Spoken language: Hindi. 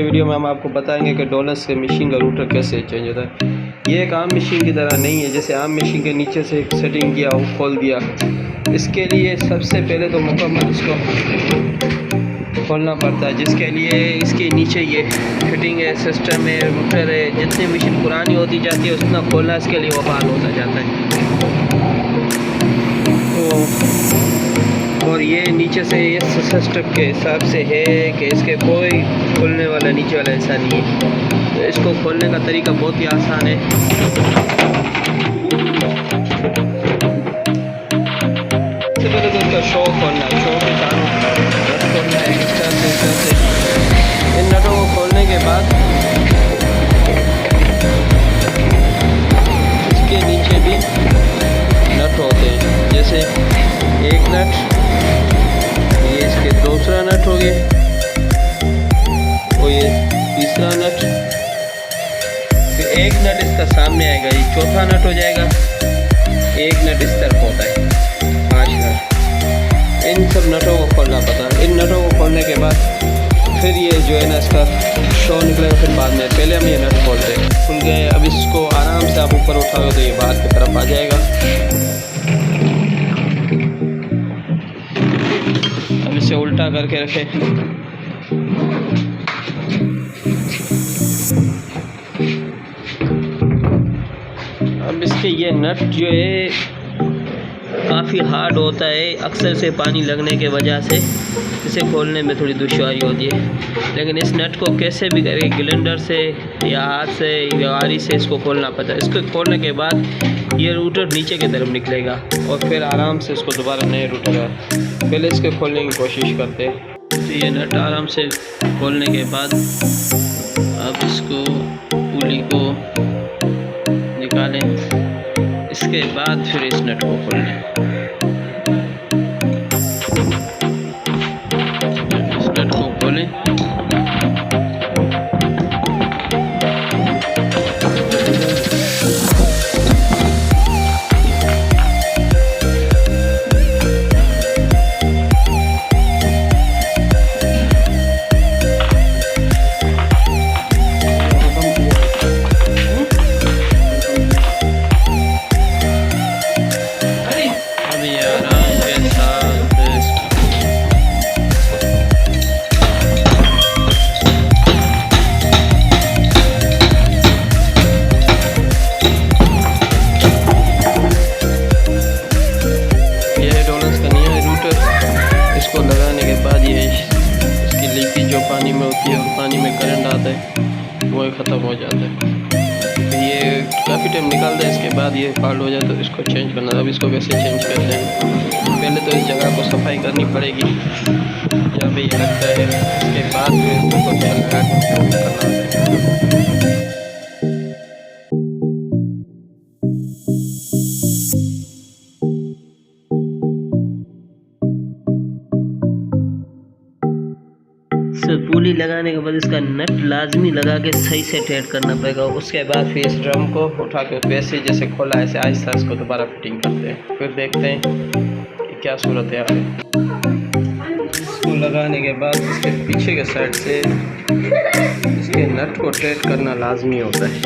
के वीडियो में हम आपको बताएंगे कि डोलस के मशीन का रूटर कैसे चेंज होता है। ये एक आम मशीन की तरह नहीं है, जैसे आम मशीन के नीचे से सेटिंग किया वो खोल दिया। इसके लिए सबसे पहले तो मुकम्मल इसको खोलना पड़ता है, जिसके लिए इसके नीचे ये फिटिंग है, सिस्टम है, रूटर है। जितनी मशीन पुरानी होती जाती है उतना खोलना इसके लिए वबाल होता जाता है। तो और ये नीचे से ये सिस्टम के हिसाब से है कि इसके कोई खोलने वाला नीचे वाला ऐसा नहीं है। तो इसको खोलने का तरीका बहुत ही आसान है। सबसे पहले तो इसका शो खोलना है, शो के चारों नट खोलना है इस तरह से। इन नटों को खोलने के बाद इसके नीचे भी नट होते हैं, जैसे एक नट, ये इसके दूसरा नट हो गया, और ये तीसरा नट, फिर एक नट इसका सामने आएगा, ये चौथा नट हो जाएगा। एक नट इस तरफ होता है, 5 नट। इन सब नटों को खोलना पड़ता है। इन नटों को खोलने के बाद फिर ये जो है ना इसका शो निकलेगा। फिर बाद में पहले हम ये नट खोलते हैं, खुल गए। अब इसको आराम से आप ऊपर उठाओगे तो ये बाहर की तरफ आ जाएगा। अब इसे उल्टा करके रखें। अब इसके ये नट जो है काफ़ी हार्ड होता है, अक्सर से पानी लगने के वजह से इसे खोलने में थोड़ी दुश्वारी होती है। लेकिन इस नट को कैसे भी करके ग्राइंडर से या हाथ से या आरी से इसको खोलना पड़ता है। इसको खोलने के बाद ये रूटर नीचे की तरफ निकलेगा और फिर आराम से इसको दोबारा नए रूटर है। पहले इसके खोलने की कोशिश करते हैं। तो ये नट आराम से खोलने के बाद अब इसको पुली को निकालें। इसके बाद फिर इस नट को खोलें। इस नट को खोलें। जो पानी में होती है और पानी में करंट आता है वो ख़त्म हो जाता है। तो ये काफ़ी टाइम निकालता है। इसके बाद ये फॉल्ट हो जाए तो इसको चेंज करना। अब इसको कैसे चेंज करते हैं, पहले तो इस जगह को सफाई करनी पड़ेगी जहाँ पे ये लगता है। इसके बाद फिर इसको करना है। पुली लगाने के बाद इसका नट लाजमी लगा के सही से टाइट करना पड़ेगा। उसके बाद फिर इस ड्रम को उठा के वैसे जैसे खोला ऐसे आहिस्ता इसको दोबारा फिटिंग करते हैं। फिर देखते हैं कि क्या सूरत है। इसको लगाने के बाद इसके पीछे के साइड से इसके नट को टाइट करना लाजमी होता है।